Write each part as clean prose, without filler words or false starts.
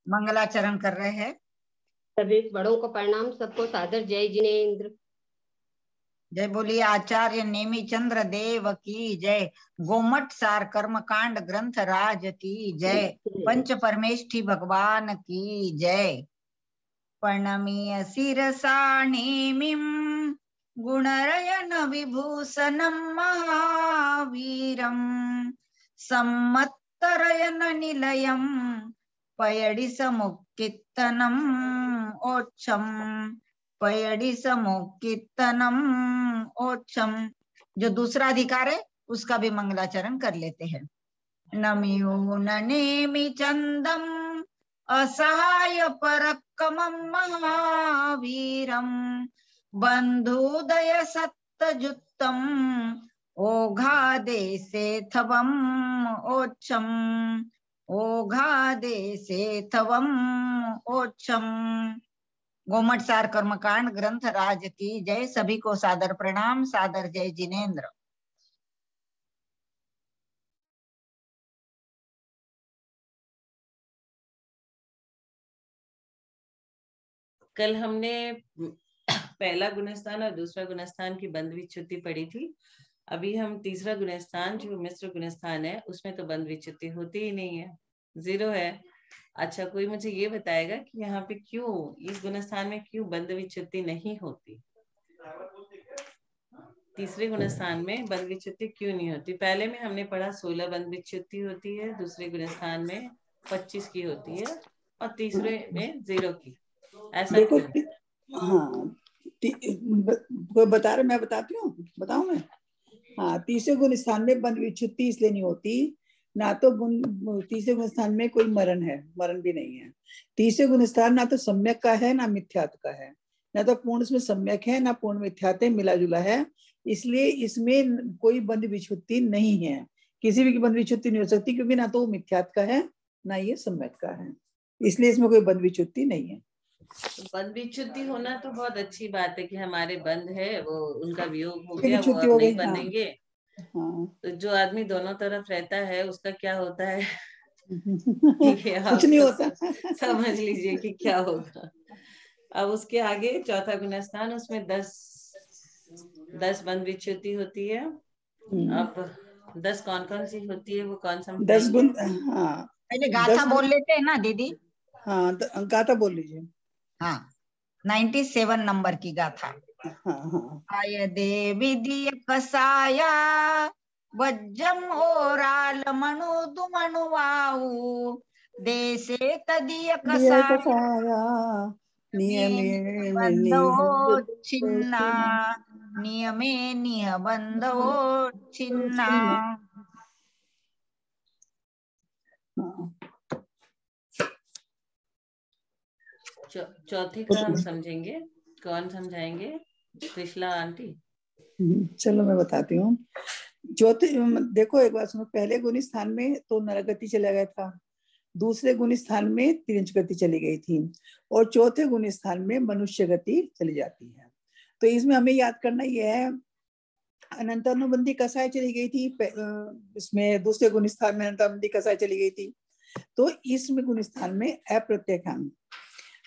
मंगलाचरण कर रहे हैं। सभी बड़ों को प्रणाम, सबको सादर जय जिनेन्द्र। जय बोलिए आचार्य नेमी चंद्र देव की जय। गोमट सार कर्मकांड ग्रंथ राज की जय। पंच परमेष्ठी भगवान की जय। प्रणमीय शिरसा नेमिं गुणरयन विभूषणं महावीरं सम्मत्तरयन निलयं पयडि समुक्कित्तनम् ओच्छम पयडि समुक्कित्तनम् ओच्छम। जो दूसरा अधिकार है उसका भी मंगलाचरण कर लेते हैं। नमियो ननेमि चंदम असहाय परक्कमं महावीरं बंधुदय सत्तजुत्तम ओघादेशेथवम् ओच्छम ओघादेशेथवम् ओच्छम। गोमट सार कर्मकांड ग्रंथ राज की जय। सभी को सादर प्रणाम, सादर जय जिनेन्द्र। कल हमने पहला गुणस्थान और दूसरा गुणस्थान की बंध विच्युति पढ़ी थी। अभी हम तीसरा गुणस्थान जो मिश्र गुणस्थान है उसमें तो बंध विच्युति होती ही नहीं है, 0 है। अच्छा, कोई मुझे ये बताएगा कि यहाँ पे क्यों, इस गुणस्थान में क्यों बंध विच्युति नहीं होती? तीसरे गुणस्थान में बंध विच्युति क्यों नहीं होती? पहले में हमने पढ़ा 16 बंध विच्युति होती है, दूसरे गुणस्थान में 25 की होती है और तीसरे में 0 की। ऐसा देखो क्यों? हाँ, कोई बता रहे, मैं बताती हूँ, बताऊं मैं? हाँ, तीसरे गुण स्थान में बंध विच्युति इसलिए नहीं होती, ना तो तीसरे गुण स्थान में कोई मरण है, मरण भी नहीं है। तीसरे गुण स्थान ना तो सम्यक का है ना मिथ्यात्व का है, ना तो पूर्ण इसमें सम्यक है ना पूर्ण मिथ्यात्व, मिला जुला है। इसलिए इसमें कोई बंध विच्युति नहीं है, किसी भी की बंध विच्युति नहीं हो सकती, क्योंकि ना तो वो मिथ्यात्व का है ना ये सम्यक का है, इसलिए इसमें कोई बंध विच्युति नहीं है। बंध विच्युति होना तो बहुत अच्छी बात है कि हमारे बंध है वो, उनका वियोग हो गया, वो विच्युति अब हो नहीं गई, हाँ। बनेंगे। हाँ। तो जो आदमी दोनों तरफ रहता है उसका क्या होता है ये कुछ नहीं आप होता। समझ लीजिए कि क्या होगा। अब उसके आगे चौथा गुणस्थान, उसमें 10 बंध विच्युति होती है। अब 10 कौन कौन सी होती है वो कौन सा? 10 गुण, हाँ। पहले गाथा बोल लेते हैं ना दीदी। हाँ, गाथा बोल लीजिए। हाँ, 97 नंबर की गाथा। हाँ। आय देवी दिय कसाया वज्जम ओराल मनु दुमनुवाऊ देशे तदिय कसाया नियमे बंधवो छिन्ना नियमे निह बंधवो छिन्ना। चौथे का हम समझेंगे, कौन समझाएंगे? कृष्णा आंटी। चलो मैं बताती हूँ। चौथे, देखो एक बात सुनो, पहले गुण स्थान में तो नरगति चला गया था, दूसरे गुण स्थान में तिरंज गति चली गई थी, और चौथे गुण स्थान में मनुष्य गति चली जाती है। तो इसमें हमें याद करना यह है, अनंतानुबंधी कसाय चली गई थी, इसमें दूसरे गुण स्थान में अनंतानुबंधी कसाय चली गई थी। तो इसमें गुण स्थान में अप्रत्ययज्ञान,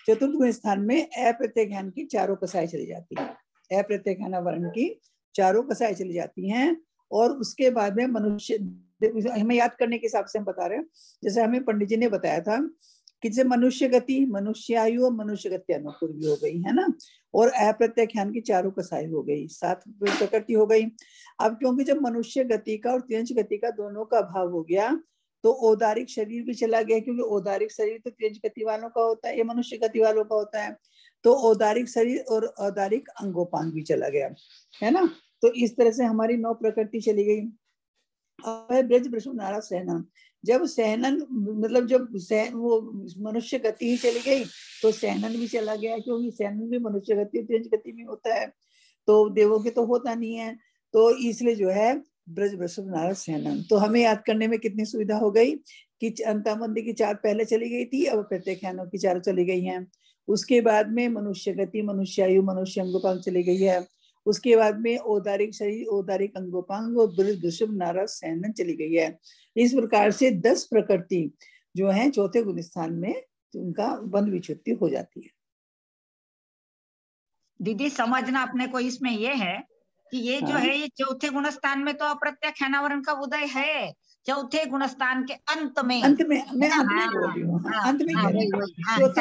चतुर्थ गुण स्थान में अप्रत्ययज्ञान की चारों कसाय चली जाती है, अप्रत्ययज्ञान वर्ण की चारों कसाय चली जाती हैं। और उसके बाद में मनुष्य, हमें याद करने के हिसाब से हम बता रहे हैं, जैसे हमें पंडित जी ने बताया था कि जैसे मनुष्य गति, मनुष्य आयु और मनुष्य गति अनुपूर्वी हो गई है ना, और अप्रत्ययज्ञान की चारों कसाई हो गई, 7 प्रकृति हो गई। अब क्योंकि जब मनुष्य गति का और तिरंज गति का दोनों का अभाव हो गया तो औदारिक शरीर भी चला गया, क्योंकि औदारिक शरीर तो तिरंज गति वालों का होता है, ये मनुष्य गति वालों का होता है। तो औदारिक शरीर और औदारिक अंगोपांग भी चला गया, है ना। तो इस तरह से हमारी 9 प्रकृति चली गई। ब्रज वृषभ सहनन, जब सहनन मतलब जब वो मनुष्य गति ही चली गई तो सहनन भी चला गया, क्योंकि सहनन भी मनुष्य गति तिरंज गति में होता है, तो देवों के तो होता नहीं है। तो इसलिए जो है ब्रज वृषभ नारद सहनन, तो हमें याद करने में कितनी सुविधा हो गई कि अंतामंदी की 4 पहले चली गई थी, अब प्रत्येख्यानों की 4 चली गई हैं। उसके बाद में मनुष्य गति, मनुष्य आयु, मनुष्य अंगोपांग चली गई है। उसके बाद में औदारिक शरीर, औदारिक अंगोपांग और ब्रज वृषभ नारद सहनन चली गई है। इस प्रकार से 10 प्रकृति जो है चौथे गुण स्थान में तो उनका बंध विच्छुत्ति हो जाती है। दीदी समझना अपने को इसमें ये है कि ये जो है ये चौथे गुणस्थान में तो अप्रत्यक्ष अनावरण का उदय है, चौथे गुणस्थान के अंत में। मैं अंत में बोल रही हूँ, अंत में चौथे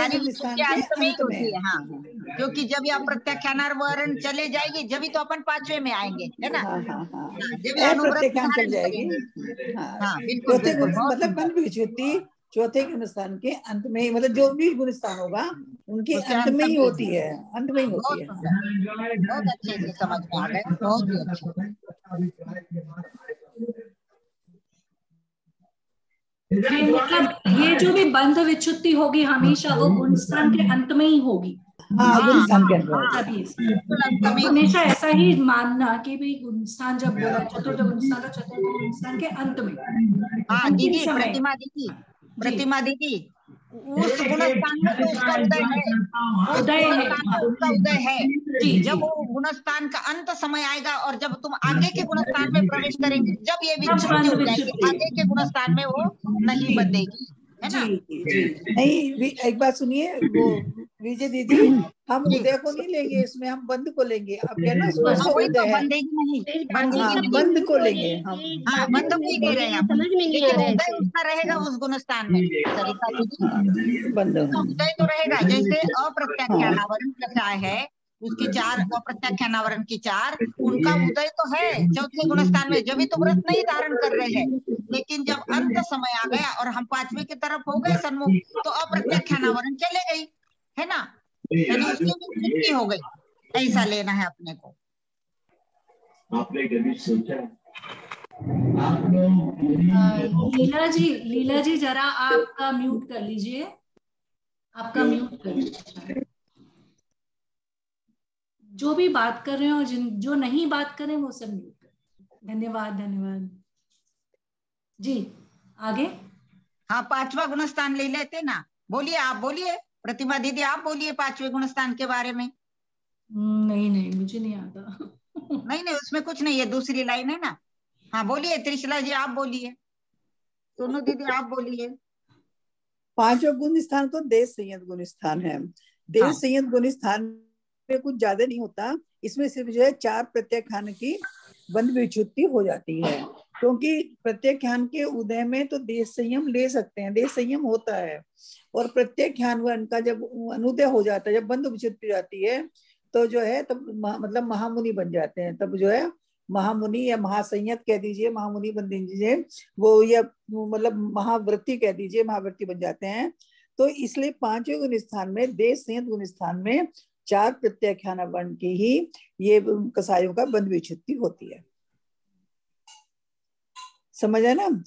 गुणस्थान के अंत में ही होती है। हाँ, क्योंकि जब ये अप्रत्यक्ष अनावरण चले जाएगी जब ही तो अपन पांचवे में आएंगे, है ना। जब अप्रत्यक्ष चल जाएगी। हाँ बिल्कुल, मतलब बंध विच्छुत्ति चौथे गुणस्थान के अंत में ही, मतलब जो भी गुणस्थान होगा उनके अंत में ही होती है, अंत में ही होती है। बहुत अच्छे से समझ में आ गए, बहुत ही अच्छा। मतलब ये जो भी बंध विच्छुत्ति होगी हमेशा वो गुणस्थान के अंत में ही होगी। गुणस्थान के अंत में हमेशा ऐसा ही मानना कि भाई गुणस्थान जब बोला चतुर्थ गुणस्थान तो चतुर्थ गुणस्थान के अंत में। हाँ दीदी, प्रतिमा दीदी उस गुणस्थान में तो उसका उदय है, जब वो गुणस्थान का अंत समय आएगा और जब तुम आगे के गुणस्थान में प्रवेश करेंगे जब ये विच्छुत्ति हो जाएगी, आगे के गुणस्थान में वो नहीं बदलेगी, है ना। नहीं, एक बात सुनिए, वो विजय दीदी, हम उदय को नहीं लेंगे इसमें, हम बंद को लेंगे। अब क्या ना उदय है, बंद को लेंगे हम। बंद को ही ले रहे हैं, समझ में नहीं आ रहा है। उदय उसका रहेगा उस गुणस्थान में, सरिता दीदी बंद उदय तो रहेगा। जैसे अप्रत्यक्ष अनावरण का है, उसकी 4 अप्रत्यक्ष अनावरण की 4, उनका उदय तो है चौथे गुणस्थान में, जब भी तो व्रत नहीं धारण कर रहे हैं, लेकिन जब अंत समय आ गया और हम पांचवे की तरफ हो गए सन्मुख, तो अप्रत्यक्ष अनावरण चले गई, है ना, यानी उसकी विच्छुत्ति हो गई। ऐसा लेना है अपने को। आपने कभी सोचा? लीला जी जरा आपका म्यूट कर लीजिए, आपका म्यूट कर लीजिए। जो भी बात कर रहे हो, जो नहीं बात कर रहे हैं वो सब म्यूट कर। धन्यवाद जी, आगे। हाँ, 5वां गुणस्थान ले लेते ना। बोलिए, आप बोलिए प्रतिमा दीदी, आप बोलिए 5वें गुणस्थान के बारे में। नहीं मुझे नहीं आता। नहीं उसमें कुछ नहीं है, दूसरी लाइन है ना। हाँ बोलिए त्रिशला जी, आप बोलिए। सोनू दीदी आप बोलिए। 5वां गुण स्थान तो देश संयत गुण स्थान है। देश संयत गुण स्थान में कुछ ज्यादा नहीं होता, इसमें सिर्फ जो है 4 प्रत्याख्यान की बंध विच्छुत्ति हो जाती है, क्योंकि प्रत्याख्यान के उदय में तो देश संयम ले सकते हैं, देश संयम होता है, और प्रत्याख्यान वर्ण का जब अनुदय हो जाता है, जब बंध विच्छुत्ति जाती है तो जो है तब मतलब महामुनि बन जाते हैं, तब जो है महामुनि या महासंयत कह दीजिए, महामुनि बन दीजिए, वो या मतलब महाव्रती कह दीजिए, महाव्रती बन जाते हैं। तो इसलिए 5वें गुण स्थान में, देश संयत गुण स्थान में 4 प्रत्याख्यान वर्ण की ही ये कसायों का बंध विच्छुत्ति होती है। समझ है ना? मैं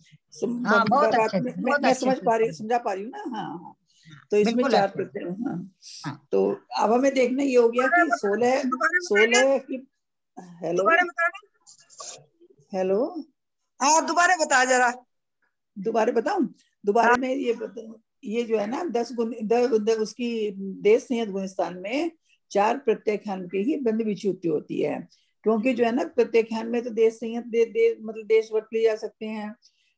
समझा पा रही हूँ ना। हाँ, तो इसमें 4 प्रत्याख्यान। तो अब हमें देखना ये हो गया कि 16 की। हेलो, हाँ दोबारा बता जरा। दोबारा बताऊं? दोबारा में ये जो है ना 10 गुण उसकी देश संयत गुण स्थान में 4 प्रत्याख्यान की ही बंध विच्छुत्ति होती है, क्योंकि जो है ना प्रत्याख्यान में तो देश संयत मतलब देशवर्त ले जा सकते हैं,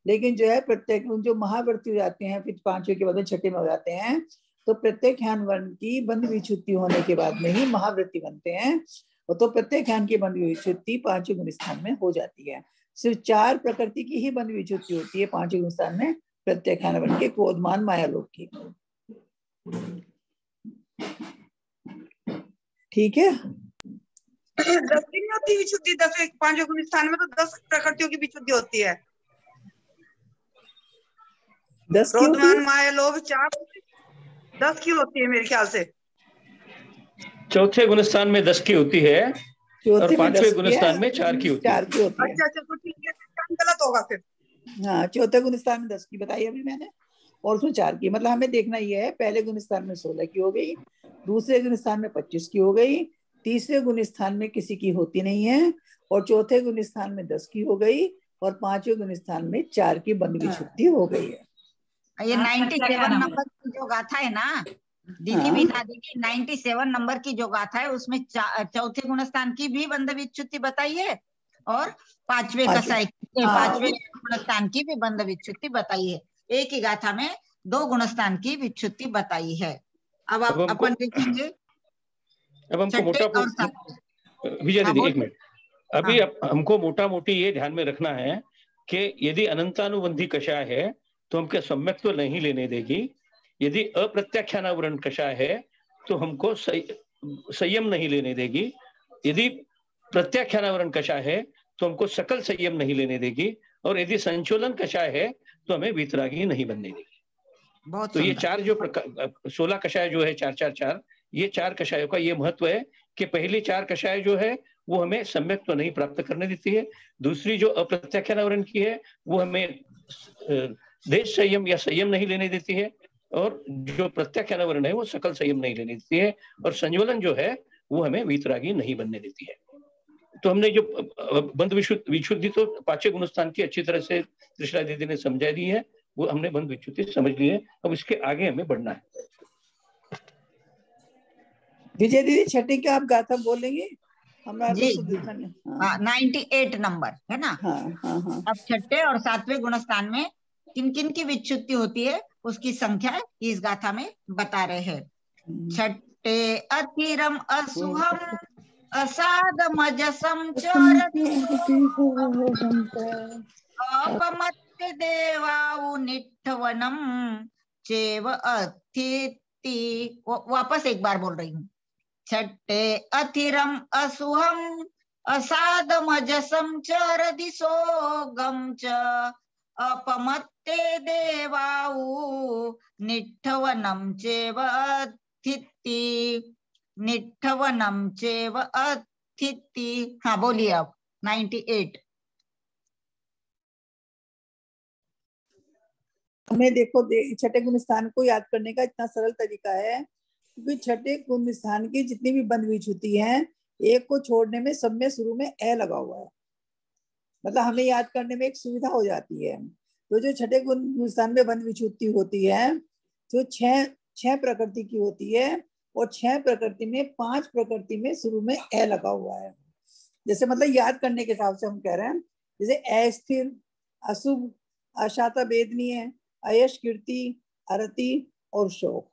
लेकिन जो है प्रत्येक जो महावर्ती हो जाते हैं, फिर 5वें के बाद 6ठे में हो जाते हैं, तो प्रत्याख्यान वर्ण की बंध विच्छुत्ति होने के बाद में ही महावृत्ति बनते हैं, और तो प्रत्याख्यान की बंध विच्छुत्ति 5वें गुण स्थान में हो जाती है। सिर्फ 4 प्रकृति की ही बंध विच्छुत्ति होती है 5वें गुण स्थान में, प्रत्याख्यान वर्ण के क्रोधमान मायालोक की। ठीक है, 10 की नहीं होती विच्छुत्ति, 5वें गुण स्थान में तो 10 प्रकृतियों की विच्छुत्ति होती है। 10 क्रोधमान माया लोभ 10 की होती है मेरे ख्याल से। चौथे गुणस्थान में 10 की होती है और 5वें गुणस्थान में 4 की होती है। अच्छा तो ठीक है, गलत होगा फिर। हाँ, चौथे गुणस्थान में 10 की बताई अभी मैंने, और उसमें 4 की। मतलब हमें देखना ये है, पहले गुणस्थान में 16 की हो गई, दूसरे गुणस्थान में 25 की हो गई, तीसरे गुणस्थान में किसी की होती नहीं है, और चौथे गुणस्थान में 10 की हो गई, और 5वें गुणस्थान में 4 की बंध विच्छुत्ति हो गई है। ये 97 नंबर की जो गाथा है ना दीदी, बिना देखिए 97 नंबर की जो गाथा है उसमें चौथे गुणस्थान की भी बंध विच्छुत्ति बताई है, और 5वें कसाई 5वें गुणस्थान की भी बंध विच्छुत्ति बताई है। एक ही गाथा में दो गुणस्थान की विच्छुत्ति बताई है। अब अपन देखेंगे अब हमको मोटा और सातवें। विजय दीदी एक मिनट, अभी हमको मोटा मोटी ये ध्यान में रखना है कि यदि अनंतानुबंधी कषाय है तो हमको सम्यक्त्व नहीं लेने देगी, यदि अप्रत्याख्यानावरण कषाय है तो हमको संयम नहीं लेने देगी, यदि प्रत्याख्यानावरण कषाय है तो हमको सकल संयम नहीं लेने देगी, और यदि संचोलन कषाय है तो हमें वीतरागी नहीं बनने देगी। तो ये चार जो 16 कषाय जो है 4-4-4, ये 4 कषायों का ये महत्व है कि पहली 4 कषाय जो है वो हमें सम्यक तो नहीं प्राप्त करने देती है, दूसरी जो अप्रत्याख्यानावरण की है वो हमें देश संयम या संयम नहीं लेने देती है, और जो प्रत्याख्यानावरण है वो सकल संयम नहीं लेने देती है, और संज्वलन जो है वो हमें वीतरागी नहीं बनने देती है। तो हमने जो बंध विशुद्धि तो 5वें गुणस्थान की अच्छी तरह से त्रिशला दीदी ने समझा दी है, वो हमने बंध विच्छुद्धि समझ ली है। अब इसके आगे हमें बढ़ना है। विजय दीदी छठी का आप गाथा बोलेंगे? जी 98 नंबर है ना। हाँ। अब छठे और 7वें गुणस्थान में किन किन की विच्छुत्ति होती है उसकी संख्या इस गाथा में बता रहे हैं। छठे अतिरम असुहम असादमजसं अपमत्ते देवाउ निठवनम चेव अतिथि। वापस एक बार बोल रही हूँ। छठे अतिरम असुहम असादमजसं चरदिशोगम च अपमत्ते देवाउ निठवनम चेव अतिथि। निठवनम चेव अतिथि। हाँ बोलिए अब 98। हमें देखो छठे गुणस्थान को याद करने का इतना सरल तरीका है, क्योंकि छठे गुणस्थान की जितनी भी बंध विच्छुत्ति हैं, एक को छोड़ने में सब में शुरू में ए लगा हुआ है, मतलब हमें याद करने में एक सुविधा हो जाती है। तो जो छठे गुणस्थान में बंध विच्छुत्ति होती है जो 6 प्रकृति की होती है, और 6 प्रकृति में 5 प्रकृति में शुरू में ए लगा हुआ है। जैसे मतलब याद करने के हिसाब से हम कह रहे हैं, जैसे अस्थिर, अशुभ, अशाता वेदनीय, अयश, कीर्ति, अरति और शोक।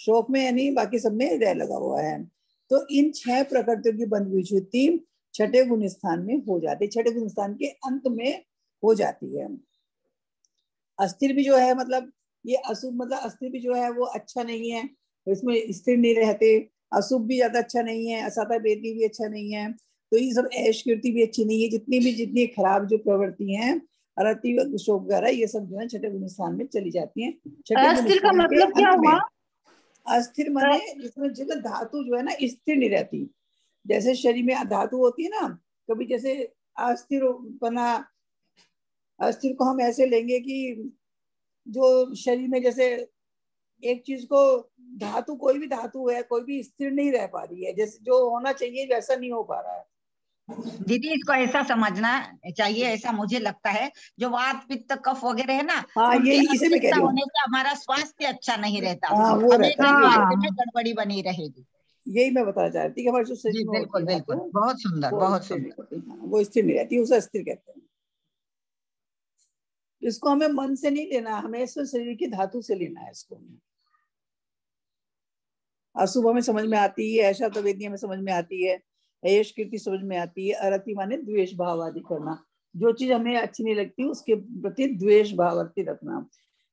शोक में यानी बाकी सब में रे लगा हुआ है। तो इन 6 प्रकृतियों की बंध विच्छुत्ति छठे गुणस्थान में हो जाती है, छठे गुणस्थान के अंत में हो जाती है। अस्थिर भी जो है मतलब ये अशुभ, मतलब अस्थिर भी जो है वो अच्छा नहीं है, इसमें स्थिर नहीं रहते। अशुभ भी ज्यादा अच्छा नहीं है, असाता वेदी भी अच्छा नहीं है। तो ये सब ऐश कीर्ति भी अच्छी नहीं है, जितनी खराब जो प्रवृत्ति है, अरति, शोक वगैरह, ये सब जो है छठे गुणस्थान में चली जाती हैं। अस्थिर का मतलब क्या हुआ? अस्थिर माने जिसमें जगह धातु जो है ना स्थिर नहीं रहती। जैसे शरीर में धातु होती है ना, कभी जैसे अस्थिर बना, अस्थिर को हम ऐसे लेंगे कि जो शरीर में जैसे एक चीज को धातु, कोई भी धातु है, कोई भी स्थिर नहीं रह पा रही है, जैसे जो होना चाहिए वैसा नहीं हो पा रहा है। दीदी इसको ऐसा समझना चाहिए, ऐसा मुझे लगता है, जो वात पित्त कफ वगैरह है ना, ये इसे मैं कह रही हूँ, होने से हमारा स्वास्थ्य अच्छा नहीं रहता, वो हमेशा स्वास्थ्य में गड़बड़ी बनी रहेगी। यही मैं बताना चाह रही थी कि हमारे जो शरीर में बिल्कुल बिल्कुल, बहुत सुंदर, बहुत सुंदर। वो स्थिर नहीं रहती, उसे अस्थिर कहते हैं। इसको हमें मन से नहीं लेना, हमें इसको शरीर की धातु से लेना है। इसको अशुभ हमें समझ में आती है, ऐसा तो वेदी हमें समझ में आती है, यश कीर्ति समझ में आती है, अरति माने द्वेष भाव आदि करना, जो चीज हमें अच्छी नहीं लगती उसके प्रति द्वेष भाव आदि रखना।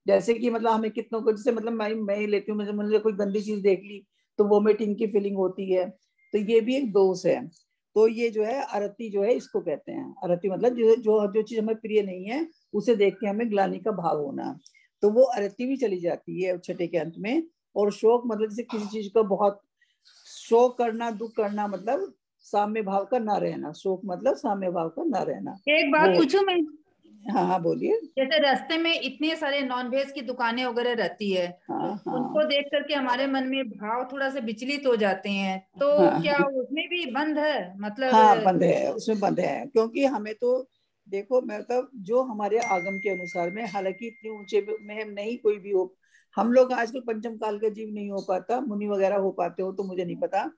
जैसे कि मतलब हमें कितनों को, जैसे मतलब मैं ही लेती हूँ, मुझे कोई गंदी चीज देख ली तो वोमिटिंग की फीलिंग होती है, तो ये भी एक दोष है। तो ये जो है अरति जो है इसको कहते हैं। अरति मतलब जो चीज हमें प्रिय नहीं है उसे देख के हमें ग्लानि का भाव होना, तो वो अरति भी चली जाती है छठे के अंत में। और शोक मतलब जैसे किसी चीज का बहुत शोक करना, दुख करना, मतलब साम्य भाव का ना रहना। शोक मतलब साम्य भाव का ना रहना। एक बात पूछूं मैं? हाँ बोलिए। जैसे रास्ते में इतने सारे नॉनवेज की दुकानें वगैरह रहती है, उनको देख करके हमारे मन में भाव थोड़ा सा विचलित हो जाते हैं, तो क्या उसमें भी बंद है? मतलब बंद है, उसमें बंद है, क्योंकि हमें तो देखो, मतलब जो हमारे आगम के अनुसार में, हालांकि इतने ऊंचे में नहीं कोई भी हो, हम लोग आजकल पंचम काल का जीव नहीं हो पाता, मुनि वगैरह हो पाते हो तो मुझे नहीं पता।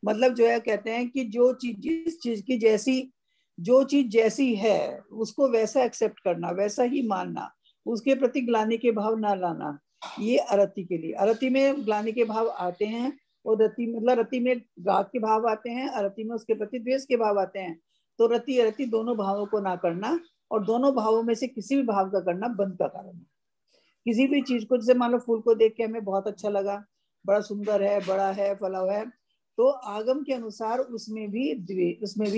मतलब जो है कहते हैं कि जो चीज, जिस चीज की जो चीज जैसी है उसको वैसा एक्सेप्ट करना, वैसा ही मानना, उसके प्रति ग्लानि के भाव ना लाना, ये अरति के लिए। अरति में ग्लानि के भाव आते हैं और रति मतलब रति में राग के भाव आते हैं, अरति में उसके प्रति द्वेष के भाव आते हैं। तो रति अरति दोनों भावों को ना करना और दोनों भावों में से किसी भी भाव का करना बंद का कारण है। किसी भी चीज को, जैसे मान लो फूल को देख के हमें बहुत अच्छा लगा, बड़ा सुंदर है, बड़ा है, फला हुआ है, तो आगम के अनुसार उसमें भी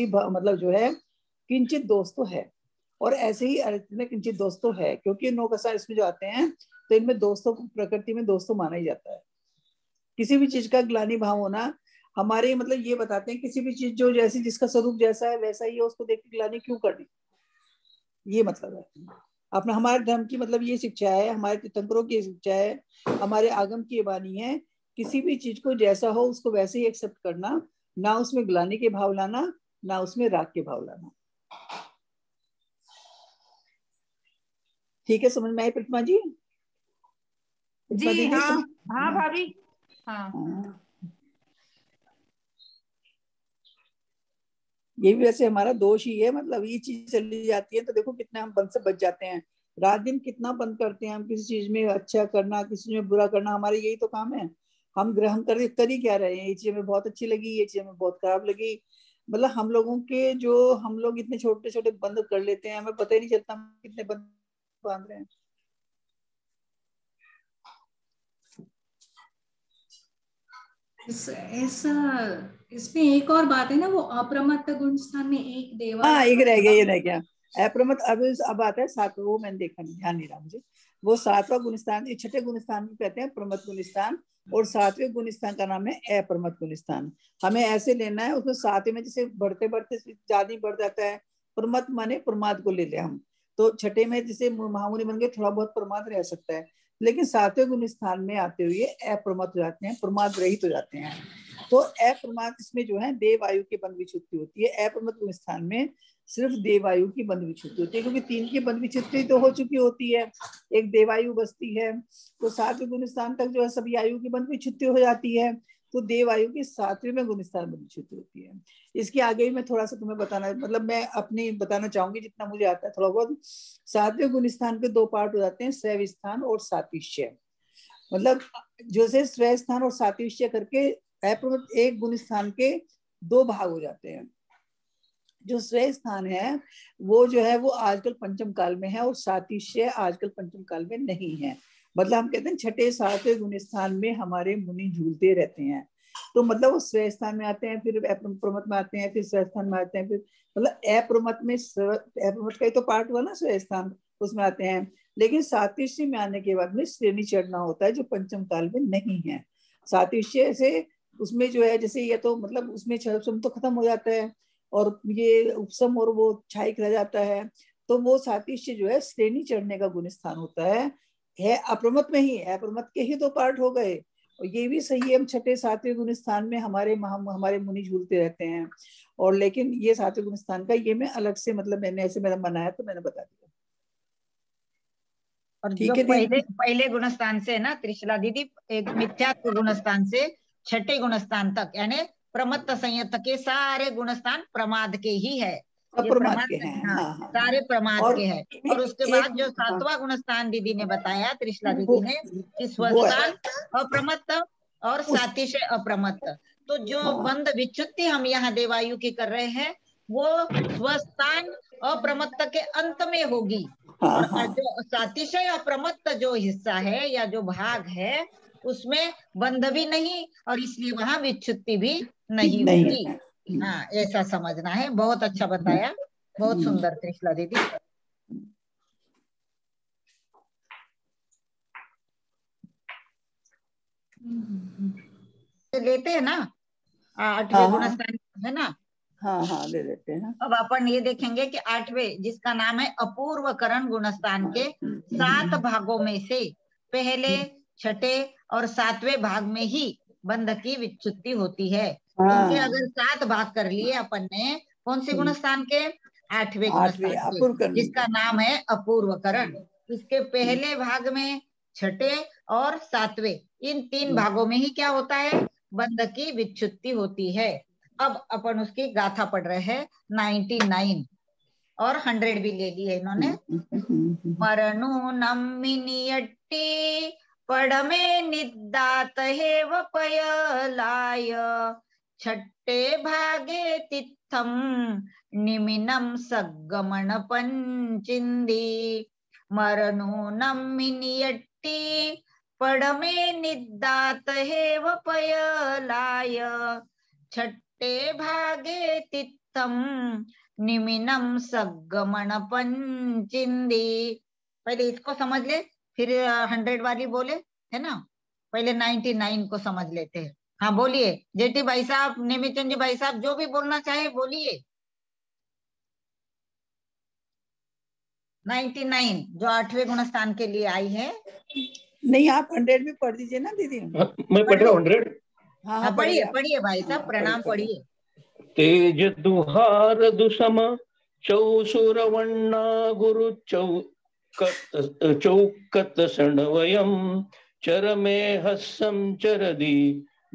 मतलब जो है किंचित दोष तो है। और ऐसे ही अरति में किंचित दोष तो है, क्योंकि नौ कसार इसमें जो आते हैं तो इनमें दोस्तों, प्रकृति में दोस्तों माना ही जाता है। किसी भी चीज का ग्लानि भाव होना हमारे मतलब ये बताते हैं, किसी भी चीज जो जैसी जिसका स्वरूप जैसा है वैसा ही है, उसको देख के ग्लानि क्यों करनी, ये मतलब है अपना। हमारे धर्म की मतलब ये शिक्षा है, हमारे तीर्थंकरों की शिक्षा है, हमारे आगम की वाणी है, किसी भी चीज को जैसा हो उसको वैसे ही एक्सेप्ट करना, ना उसमें ग्लानि के भाव लाना, ना उसमें राग के भाव लाना। ठीक है, समझ में आई प्रतिमा जी? जी हाँ हाँ भाभी हाँ। ये भी वैसे हमारा दोष ही है, मतलब ये चीज चली जाती है तो देखो कितना हम बंद से बच जाते हैं। रात दिन कितना बंद करते हैं हम, किसी चीज में अच्छा करना, किसी चीज में बुरा करना, हमारे यही तो काम है। हम ग्रहण कर ही क्या रहे हैं, ये चीज हमें बहुत अच्छी लगी, ये चीज हमें बहुत खराब लगी। मतलब हम लोगों के जो हम लोग इतने छोटे छोटे बंद कर लेते हैं, हमें पता ही नहीं चलता हम कितने बंद बांध रहे हैं। इसमें एक और बात है ना, वो अप्रमत्त गुण स्थान में एक देवा, हाँ एक रह गया, ये रह गया अप्रमत्त। अब आता है सातवां, वो मैंने देखा नहीं, ध्यान नहीं रहा मुझे। वो सातवां गुणस्थान, छठे गुणस्थान को कहते हैं प्रमत्त गुणस्थान, और सातवें गुणस्थान का नाम है अप्रमत्त गुणस्थान। हमें ऐसे लेना है, उसमें सातवें में जैसे बढ़ते बढ़ते ज्यादा बढ़ जाता है, प्रमत्त माने प्रमाद को ले ले हम, तो छठे में जैसे महामुनि बन गए थोड़ा बहुत प्रमाद रह सकता है, लेकिन सातवें गुणस्थान में आते हुए अप्रमत्त हो जाते हैं, प्रमाद रहित हो जाते हैं। तो अप्रमाद इसमें जो है देवायु की बंध विच्छुत्ति होती है। अप्रमत्त गुणस्थान में सिर्फ देवायु की बंध विच्छुत्ति होती है, क्योंकि तीन की बंध विच्छुत्ति तो हो चुकी होती है, एक देवायु बचती है। तो सातवें गुणस्थान तक जो है सभी आयु की बंध विच्छुत्ति हो जाती है, तो देवायु की सातवें में गुणस्थान बंध विच्छुत्ति होती है। इसके आगे भी मैं थोड़ा सा तुम्हें बताना, मतलब मैं अपनी बताना चाहूंगी जितना मुझे आता है थोड़ा बहुत। सातवें गुणस्थान के दो पार्ट हो जाते हैं, स्वस्थान और सातिश्य। मतलब जैसे स्वस्थान और सातिश्य करके अप्रमत्त एक गुणस्थान के दो भाग हो जाते हैं। जो स्वस्थान है वो जो है वो आजकल पंचम काल में है, और सातिश्य आजकल पंचम काल में नहीं है। मतलब हम कहते हैं छठे सातवें गुणस्थान में हमारे मुनि झूलते रहते हैं, तो मतलब वो स्वस्थान में आते हैं, फिर अप्रमत्त में आते हैं, फिर स्वस्थान में आते हैं, फिर मतलब अप्रमत्त का ही तो पार्ट हुआ ना स्वस्थान, उसमें आते हैं। लेकिन सातिश्य में आने के बाद में श्रेणी चढ़ना होता है, जो पंचम काल में नहीं है। सातिश्य से उसमें जो है जैसे ये तो मतलब उसमें छलसम तो खत्म हो जाता है, और ये उपसम और वो छायिक रह जाता है, तो वो सातिश्य जो है श्रेणी चढ़ने का गुणस्थान होता है अप्रमत्त में ही। अप्रमत्त के ही दो पार्ट हो गए, और ये भी सही है, हम छठे सातवें गुणस्थान में हमारे मुनि झूलते रहते हैं। और लेकिन ये सातवें गुणस्थान का ये मैं अलग से मतलब मैंने ऐसे मेरा मन आया तो मैंने बता दिया। और जो पहले गुणस्थान से ना त्रिशला दीदी, एक मिथ्यात्व गुणस्थान से छठे गुणस्थान तक यानी प्रमत्त संयत के सारे गुणस्थान प्रमाद के ही है, ये प्रमाद के हैं। हाँ, सारे प्रमाद के हैं। और उसके बाद जो सातवां गुणस्थान दीदी ने बताया, त्रिशला दीदी ने, कि स्वस्थान अप्रमत्त और सातिशय अप्रमत्त। तो जो बंध विच्छुत्ति हम यहाँ देवायु की कर रहे हैं वो स्वस्थान अप्रमत्त के अंत में होगी, और जो सातिशय अप्रमत्त जो हिस्सा है या जो भाग है उसमें बंध भी नहीं, और इसलिए वहां विच्छुत्ति भी नहीं होगी। हाँ, ऐसा समझना है। बहुत अच्छा बताया, बहुत सुंदर त्रिशला दीदी। लेते हैं ना आठवें गुणस्थान है ना? हाँ हाँ ले लेते हैं। अब अपन ये देखेंगे कि आठवें, जिसका नाम है अपूर्वकरण गुणस्थान के 7 भागों में से पहले, छठे और सातवें भाग में ही बंध की विच्छुत्ति होती है। क्योंकि अगर 7 भाग कर लिए अपन ने कौन से गुणस्थान के? 8वें गुणस्थान के, जिसका नाम है अपूर्वकरण। इसके पहले भाग में, छठे और सातवें, इन 3 भागों में ही क्या होता है? बंध की विच्छुत्ति होती है। अब अपन उसकी गाथा पढ़ रहे हैं 99 और 100 भी ले ली है इन्होंने। मरणु नम्मिनियट्टी पडमे निदात हेव पयलाय छट्टे भागे तित्थम निमिनं सगमन पंचिंदी मरणूनं मिनियट्टी पडमे निदात हेव पयलाय छट्टे भागे तित्थम निमिनं सगमन पंचिंदी। पहले इसको समझ ले, फिर 100 वाली बोले, है ना। पहले 99 को समझ लेते हैं। हाँ बोलिए जेठी भाई साहब, नेमीचंद जी भाई साहब, जो भी बोलना चाहे बोलिए। 99 जो 8वें गुणस्थान के लिए आई है। नहीं, आप 100 भी पढ़ दीजिए ना दीदी। मैं पढ़ रहा हूँ 100। हाँ पढ़िए पढ़िए भाई साहब, प्रणाम पढ़िए। तेज दुहार दुसम चौसुरवण्णा गुरु चौकत सणवयम चरमे हस्सम चरदी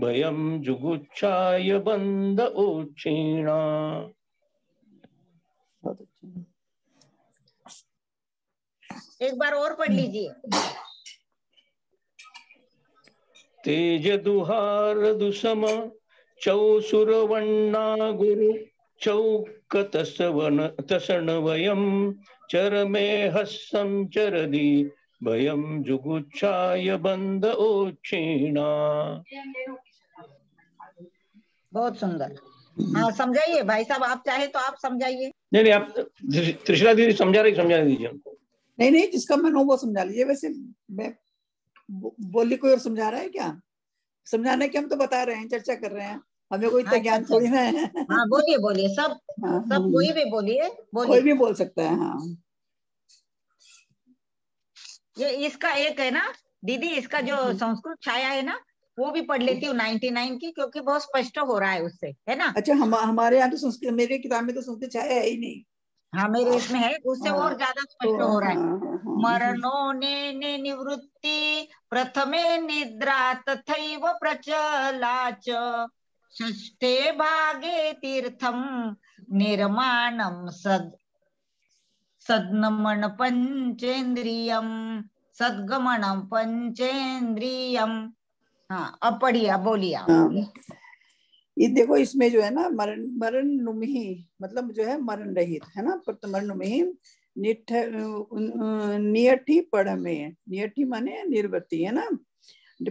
भयम जुगुच्छाय बंद उच्छीणा। एक बार और पढ़ लीजिए। तेज दुहार दुसम चौसुरवण्णा गुरु चौकत सणवयम चरमे हस्सम चरदी भयम जुगुच्छाय बंद उच्छीणा। बहुत सुंदर। हाँ समझाइए भाई साहब, आप चाहे तो आप समझाइए। नहीं आप त्रिशला दीदी समझा दीजिए हमको। नहीं जिसका मन हो वो समझा लीजिए। वैसे मैं बोली कोई और समझा रहा है क्या? समझाने के हम तो बता रहे हैं, चर्चा कर रहे हैं, हमें कोई इतना ज्ञान थोड़ी ना है। हाँ बोलिए बोलिए सब। सब कोई भी बोलिए, कोई भी बोल सकता है। हाँ ये इसका एक है ना दीदी, इसका जो संस्कृत छाया है ना वो भी पढ़ लेती हूँ 99 की, क्योंकि बहुत स्पष्ट हो रहा है उससे, है ना। अच्छा हमारे यहाँ तो संस्कृत, मेरी किताब में तो संस्कृत छाया है ही नहीं। हाँ मेरे इसमें है, उससे और ज्यादा स्पष्ट हो रहा है। मरणो ने निवृत्ति प्रथमे निद्रा तथैव प्रचलाच षष्ठे भागे तीर्थम निर्माणम सद्गमन पंचेन्द्रियम सद्गमनम पंचेन्द्रियम। हाँ अब पढ़िए, बोलिए। ये देखो इसमें जो है ना मरण नुमही मतलब जो है मरण रहित, है ना। मरण नुमही नियठी पढ़ में, नियठी माने निर्वृत्ति, है ना।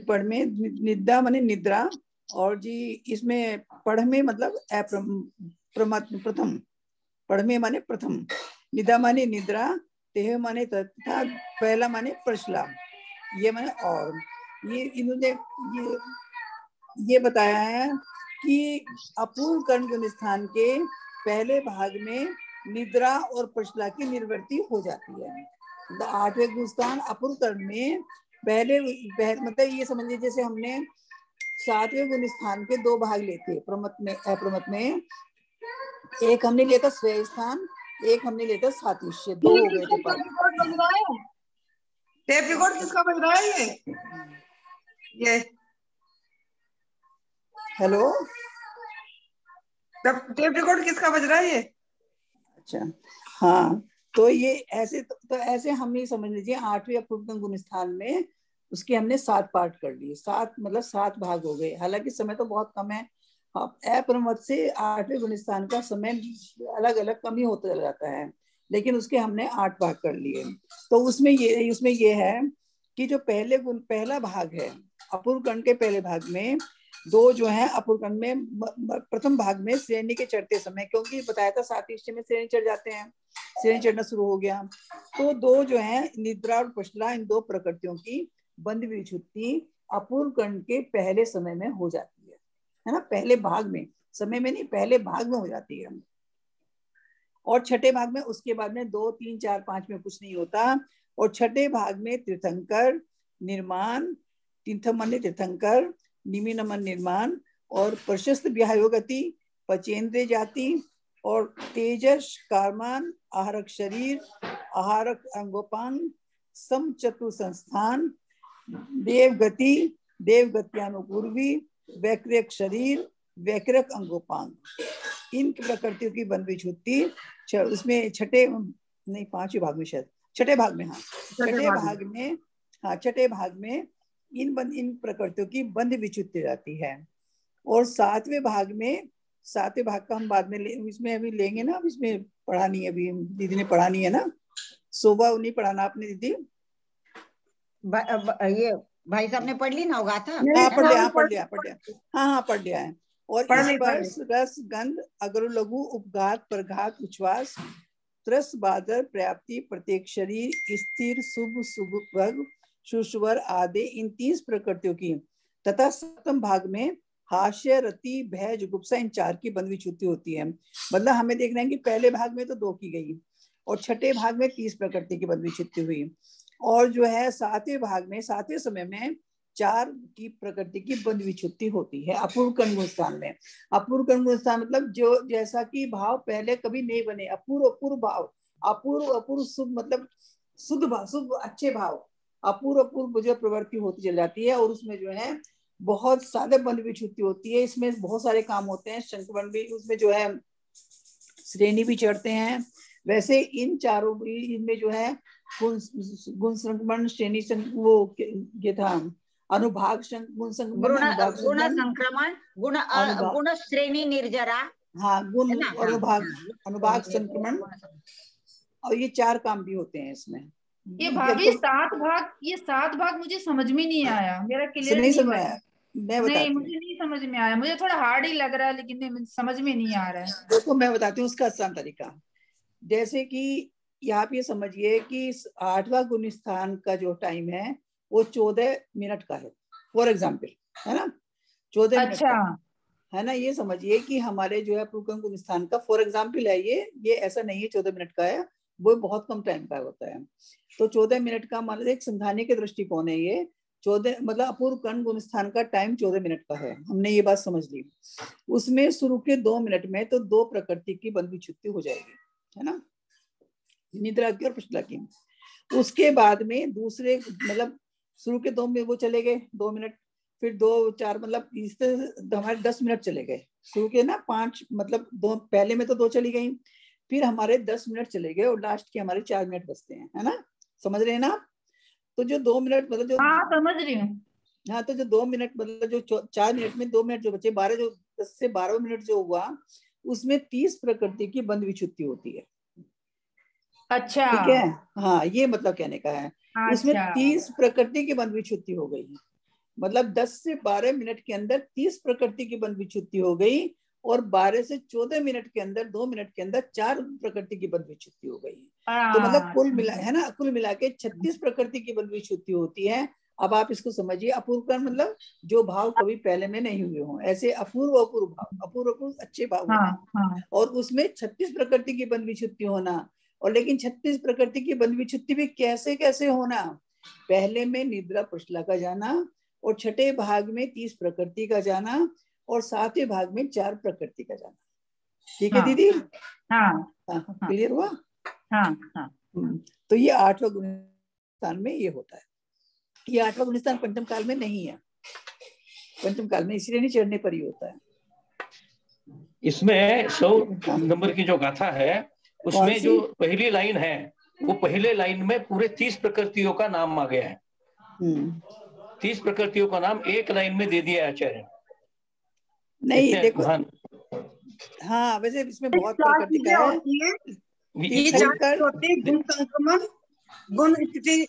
पढ़ में निद्रा माने निद्रा, और जी इसमें पढ़ में मतलब प्रथम, पढ़ में माने प्रथम, निद्रा माने निद्रा, तेह माने तथा, पहला माने प्रश्ला, ये माने और। ये इन्होंने ये बताया है कि अपूर्व कर्ण गुणस्थान के पहले भाग में निद्रा और प्रश्ला की निर्वृत्ति हो जाती है। तो 8वें गुणस्थान अपूर्व कर्ण में पहले मतलब ये समझिए जैसे हमने 7वें गुणस्थान के 2 भाग लेते हैं, प्रमत में अप्रमत में। एक हमने लिया था स्वे स्थान, एक हमने लिया था सातिश्य, 2 हो गए थे पाठ। टेप रिकॉर्ड किसका बज रहा है? ये हेलो, टेप रिकॉर्ड किसका बज रहा है ये? अच्छा हाँ, तो ये ऐसे तो ऐसे हम ये समझ लीजिए 8वें अपूर्व गुणस्थान में उसके हमने 7 पाठ कर लिए, 7 मतलब 7 भाग हो गए। हालांकि समय तो बहुत कम है, अप्रमत से 8वें गुणस्थान का समय अलग अलग कम ही होता जाता है, लेकिन उसके हमने 8 भाग कर लिए। तो उसमें ये है कि जो पहला भाग है अपूर्व कर्ण के पहले भाग में 2 जो है अपूर्व कर्ण में प्रथम भाग में श्रेणी के चढ़ते समय, क्योंकि बताया था सातिश्य में श्रेणी चढ़ जाते हैं, श्रेणी चढ़ना शुरू हो गया, तो 2 जो है निद्रा और प्रश्ला, इन 2 प्रकृतियों की बंध विच्छुत्ति अपूर्व कर्ण के पहले समय में हो जाती है ना। पहले भाग में, समय में नहीं, पहले भाग में हो जाती है। और छठे भाग में उसके बाद में 2, 3, 4, 5 में कुछ नहीं होता। और छठे भाग में तीर्थंकर निर्माण, तीर्थमन तीर्थंकर, निमिनमन निर्माण, और प्रशस्त व्यायोगति, पचेंद्र जाति, और तेजस कारमान, आहारक शरीर, आहारक अंगोपांग, सम चतु संस्थान, देवगति, देवगत्यानुपूर्वी, वैक्रक शरीर, वैक्रक अंगोपांग, इन प्रकृतियों की बंध विच्छुत्ति उसमें छठे नहीं 5वें भाग में, शायद छठे भाग में, हाँ छठे भाग में इन प्रकृतियों की बंध विच्युति जाती है। और सातवें भाग का हम बाद में इसमें अभी लेंगे ना, इसमें पढ़ा नहीं है अभी, दीदी ने पढ़ा नहीं है ना, सुबह उन्हीं पढ़ाना आपने दीदी। ये भाई साहब ने पढ़ ली ना गाथा? हाँ पढ़ लिया, हाँ पढ़ लिया है। और स्पर्श रस गंध अग्र लघु उपघात प्रघात उच्छ्वास त्रस बादर प्राप्ति प्रत्येक शरीर स्थिर शुभ शुभ भग सुस्वर आदि इन 30 प्रकृतियों की तथा सप्तम भाग में हास्य रति भय जुगुप्सा इन 4 की बंध विच्युति होती है। मतलब हमें देखना है कि पहले भाग में तो 2 की गई और छठे भाग में 30 प्रकृति की बंध विच्युति हुई, और जो है सातवें भाग में सातवें समय में 4 की प्रकृति की बंध विच्युति होती है अपूर्व कर्म स्थान में। अपूर्व कर्म स्थान मतलब जो जैसा कि भाव पहले कभी नहीं बने, अपूर्व भाव, अपूर्व शुभ मतलब शुद्ध भाव, शुभ अच्छे भाव, अपूर्व जो प्रवृत्ति होती चल जाती है, और उसमें जो है बहुत सारे बंध विच्युति होती है। इसमें बहुत सारे काम होते हैं, शंकरबंध भी उसमें जो है श्रेणी भी चढ़ते हैं। वैसे इन चारों इनमें जो है गुण संक्रमण श्रेणी वो ये था अनुभाग गुण संक्रमण गुण श्रेणी निर्जरा, हाँ गुण अनुभाग संक्रमण, और ये 4 काम भी होते हैं इसमें। ये भाभी 7 भाग मुझे समझ में नहीं आया, मेरा क्लियर नहीं समझ आया। नहीं मुझे नहीं समझ में आया, मुझे थोड़ा हार्ड ही लग रहा है, लेकिन समझ में नहीं आ रहा है। देखो मैं बताती हूँ उसका आसान तरीका। जैसे कि आप ये समझिए कि 8वां गुण स्थान का जो टाइम है वो 14 मिनट का है, फॉर एग्जाम्पल, है ना, 14 मिनट का है ना। ये समझिए कि हमारे जो है पूर्व गुण स्थान का फॉर एग्जाम्पल है, ये ऐसा नहीं है 14 मिनट का है, वो बहुत कम टाइम का होता है। तो 14 मिनट का मतलब एक समझाने के दृष्टिकोण है ये। 14 मतलब अपूर्व कर्ण गुण स्थान का टाइम 14 मिनट का है, हमने ये बात समझ ली। उसमें शुरू के 2 मिनट में तो 2 प्रकृति की बंध विच्युति हो जाएगी, है ना, निद्रा की और पुष्टला की। उसके बाद में दूसरे मतलब शुरू के 2 में वो चले गए 2 मिनट, फिर 2 4 मतलब इससे हमारे 10 मिनट चले गए। शुरू के ना 5 मतलब 2 पहले में तो 2 चली गई, फिर हमारे 10 मिनट चले गए और लास्ट के हमारे 4 मिनट बचते हैं, है ना, समझ रहे हैं ना। तो जो 2 मिनट मतलब जो समझ रही हूँ, हाँ, तो जो 2 मिनट मतलब जो 4 मिनट में 2 मिनट जो बचे 12 जो 10 से 12 मिनट जो हुआ उसमें 30 प्रकृति की बंध विच्युति होती है। अच्छा ठीक है, हाँ ये मतलब कहने का है। अच्छा। उसमें 30 प्रकृति की बंध विच्युति हो गई, मतलब 10 से 12 मिनट के अंदर 30 प्रकृति की बंध विच्युति हो गई, और 12 से 14 मिनट के अंदर 2 मिनट के अंदर 4 प्रकृति की बंध विच्युति हो गई। तो मतलब कुल मिला है ना, कुल मिला के 36 प्रकृति की बंध विच्युति होती है। अब आप इसको समझिए, अपूर्व कर्म मतलब जो भाव कभी पहले में नहीं हुए हों, ऐसे अपूर्व भाव, अपूर्व अच्छे भाव होना, और उसमें 36 प्रकृति की बंध विच्युति होना। और लेकिन 36 प्रकृति की बंध विच्युति भी कैसे होना, पहले में निद्रा पुष्टला का जाना, और छठे भाग में 30 प्रकृति का जाना, और 7वें भाग में 4 प्रकृति का जाना। ठीक है दीदी? हाँ, क्लियर हुआ? हाँ। तो ये 8वां गुण स्थान में ये होता है। ये 8वां गुण स्थान पंचम काल में नहीं है, पंचम काल में इसलिए नहीं चढ़ने पर ही होता है। इसमें 100 नंबर की जो गाथा है उसमें जो पहली लाइन है वो पहले लाइन में पूरे 30 प्रकृतियों का नाम आ गया है। 30 प्रकृतियों का नाम एक लाइन में दे दिया आचार्य। नहीं देखो, हाँ वैसे इसमें बहुत प्रकृति का है। ये 4 होते हैं, गुण संक्रमण, गुण स्थिति,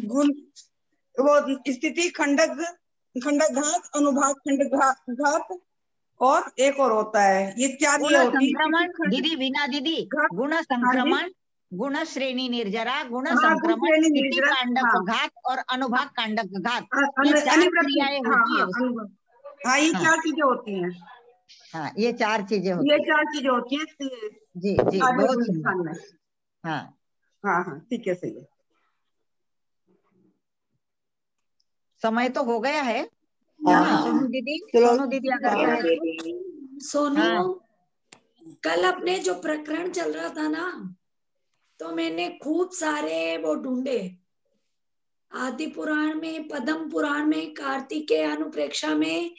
गुण वो स्थिति, खंडक घात, अनुभाग खंडक घात, और एक और होता है, ये 4 ये होती है दीदी, वीणा दीदी, गुण संक्रमण, गुण श्रेणी निर्जरा, गुण संक्रमण, स्थिति कांडक घात और अनुभाग कांडक घात, ये 4 क्रियाएं होती है। हाँ ये 4 चीजें होती हैं। हाँ ये 4 चीजें होती हैं। ये 4 चीजें होती हैं जी बहुत सुंदर। हाँ ठीक है, सही है। समय तो हो गया है। सोनू दीदी अगर सोनू, कल अपने जो प्रकरण चल रहा था ना, तो मैंने खूब सारे वो ढूंढे, आदि पुराण में, पद्म पुराण में, कार्तिकेय अनुप्रेक्षा में,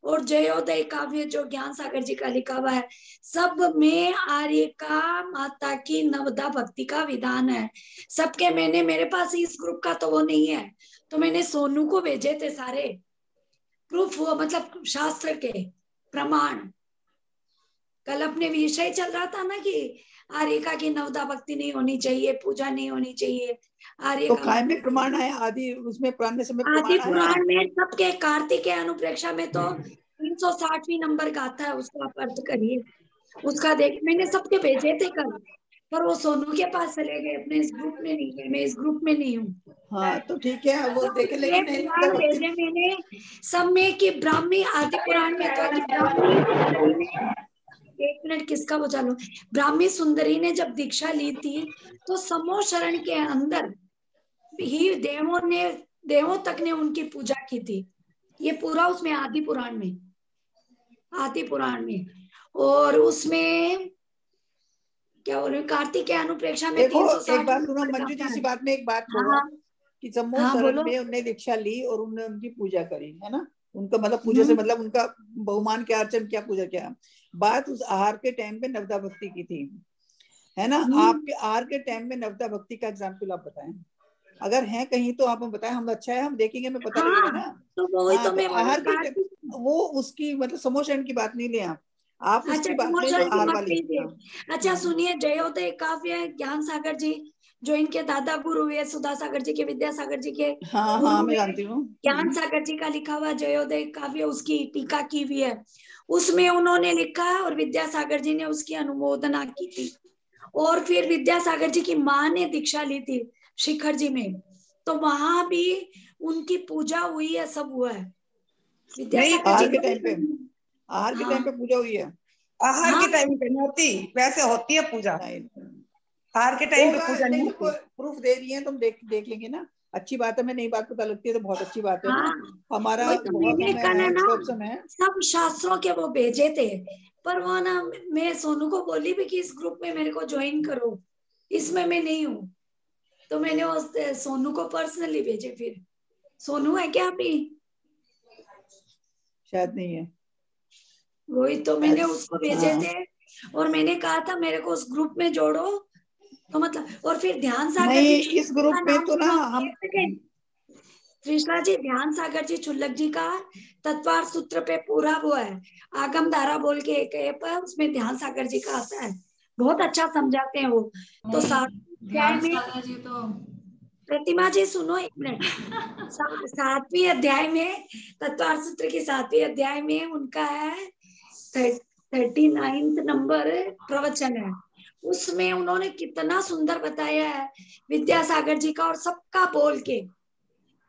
और जयोदय काव्य जो ज्ञान सागर जी का लिखा हुआ है, सब में आर्य का माता की नवदा भक्ति का विधान है सबके। मेरे पास इस ग्रुप का तो वो नहीं है, तो मैंने सोनू को भेजे थे सारे प्रूफ, मतलब शास्त्र के प्रमाण। कल अपने विषय चल रहा था ना कि आर्यका की नवदा भक्ति नहीं होनी चाहिए, पूजा नहीं होनी चाहिए। तो काय में प्रमाण है? आदि उसमें पुराने समय आदि प्रमाण पुराण है। में सबके कार्तिकेय अनुप्रेक्षा में तो 360वीं नंबर का आता है, उसको आप अर्थ करिए। उसका देख मैंने सबके भेजे थे कल, पर वो सोनू के पास चले गए, अपने इस ग्रुप में नहीं है, मैं इस ग्रुप में नहीं हूँ। हाँ तो ठीक है, वो देखे। लेकिन पुराण भेजे मैंने सब में कि ब्राह्मी आदि पुराण में तो कि ब्राह्मी, एक मिनट किसका वो चालू, ब्राह्मी सुंदरी ने जब दीक्षा ली थी तो समूह शरण के अंदर ही देवों तक ने उनकी पूजा की थी। ये पूरा उसमें आदि पुराण में। और उसमें क्या बोल रहे, कार्तिक के अनुप्रेक्षा में देखो 360 एक बात सुनो मंजू जी, इसी बात में एक बात छोड़ो। हाँ, कि समूह हाँ, शरण बोलो। में उन्होंने दीक्षा ली और उन्होंने उनकी पूजा करी, है ना। उनका मतलब पूजा से मतलब उनका बहुमान क्या, अर्चन क्या, पूजा क्या। बात उस आहार के टाइम पे नवदा भक्ति की थी, है ना। आपके आहार के टाइम में नवदा भक्ति का एग्जाम्पल आप बताएं, अगर है कहीं तो आप बताएं। हम अच्छा है, हम देखेंगे, हमें पता लगेगा ना। तो वही तो मैं आहार के वो उसकी मतलब समूह शरण की बात नहीं ले आप उसकी बात में जो आहार वाली। अच्छा सुनिए, जयोदय काव्य ज्ञान सागर जी जो इनके दादा गुरु हुए, सुधा सागर जी के, विद्यासागर जी के हाँ मैं जानती हूँ। ज्ञान सागर जी का लिखा हुआ जयोदय काव्य, उसकी टीका की हुई है, उसमें उन्होंने लिखा और विद्यासागर जी ने उसकी अनुमोदना की थी। और फिर विद्यासागर जी की माँ ने दीक्षा ली थी शिखर जी में, तो वहां भी उनकी पूजा हुई है, सब हुआ है। विद्यासागर के टाइम पे, आहार के टाइम पे पूजा हुई है। आहार के टाइम पे नहीं होती, वैसे होती है पूजा। आहार के टाइम पे पूजा नहीं होती। प्रूफ दे रही है, तुम देख लेंगे ना। अच्छी बात है, मैं नई बात पता लगती है तो बहुत अच्छी बात है ना। हमारा बहुत समय है। सब शास्त्रों के वो भेजे थे, पर वो ना मैं सोनू को बोली भी कि इस ग्रुप में मेरे को ज्वाइन करो, इसमें मैं नहीं हूँ, तो मैंने उस सोनू को पर्सनली भेजे। फिर सोनू है क्या अभी? शायद नहीं है। वही तो मैंने उसको भेजे थे और मैंने कहा था मेरे को उस ग्रुप में जोड़ो, तो मतलब। और फिर ध्यान सागर जी इस ग्रुप में तो ना हम कृष्णा जी, ध्यान सागर जी छुल्लक जी का तत्वार सूत्र पे पूरा वो है, आगम धारा बोल के एक ऐप है, उसमें ध्यान सागर जी का आता है, बहुत अच्छा समझाते हैं वो। तो ध्यान सागर जी तो प्रतिमा जी सुनो एक मिनट, 7वीं अध्याय में, तत्वार सूत्र की 7वीं अध्याय में उनका है 39 नंबर प्रवचन है, उसमें उन्होंने कितना सुंदर बताया है विद्यासागर जी का, और सबका बोल के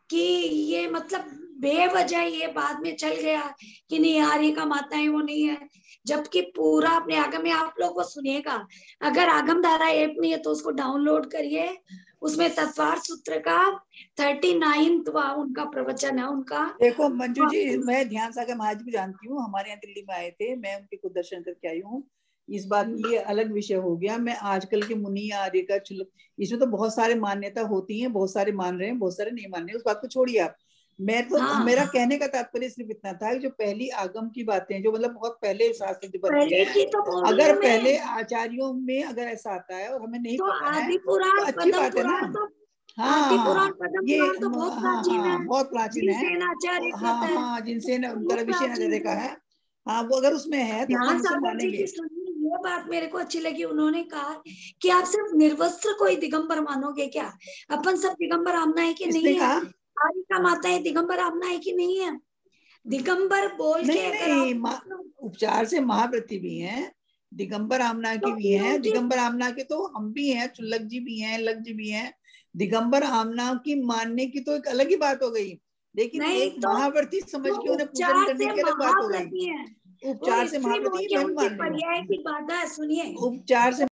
कि ये मतलब बेवजह ये बाद में चल गया कि नहीं आर्य का माताएं वो नहीं है, जबकि पूरा अपने आगम में आप लोग को सुनिएगा। अगर आगम धारा ऐप नहीं है तो उसको डाउनलोड करिए, उसमें तत्वार सूत्र का 39वां उनका प्रवचन है उनका। देखो मंजू जी, मैं ध्यान सागर महाराज भी जानती हूँ, हमारे यहाँ दिल्ली में आए थे, मैं उनके खुद दर्शन करके आई हूँ। इस बात ये अलग विषय हो गया। मैं आजकल के मुनि आर्य का इसमें तो बहुत सारे मान्यता होती है, बहुत सारे मान रहे हैं, बहुत सारे नहीं मान रहे, उस बात को छोड़िए आप। मैं तो मेरा कहने का तात्पर्य सिर्फ इतना था कि जो पहली आगम की बातें, जो मतलब बहुत पहले शास्त्र की बातें हैं, अगर पहले आचार्यों में अगर ऐसा आता है और हमें नहीं पता है तो अच्छी बात है ना। ये बहुत प्राचीन है। हाँ जिनसे उनका विषय न देखा है, हाँ वो अगर उसमें है तो हम उसे मानेंगे। ये बात मेरे को अच्छी लगी, उन्होंने कहा कि आप सिर्फ निर्वस्त्र को ही दिगंबर मानोगे क्या? अपन सब दिगंबर आमना है कि नहीं है? आर्य का माता है दिगंबर आमना है कि नहीं है? दिगंबर बोल के नहीं, उपचार से महाव्रती भी हैं, दिगंबर आमना की भी है। दिगंबर आमना के तो हम भी हैं, चुल्लक जी भी हैं, लग जी भी हैं। दिगंबर आमना की मानने की तो एक अलग ही बात हो गई, लेकिन एक महाव्रती समझ के उन्हें पूजन करने की अलग बात हो गई। उपचार से महाव्रती, मैं मान रही हूँ, सुनिए उपचार से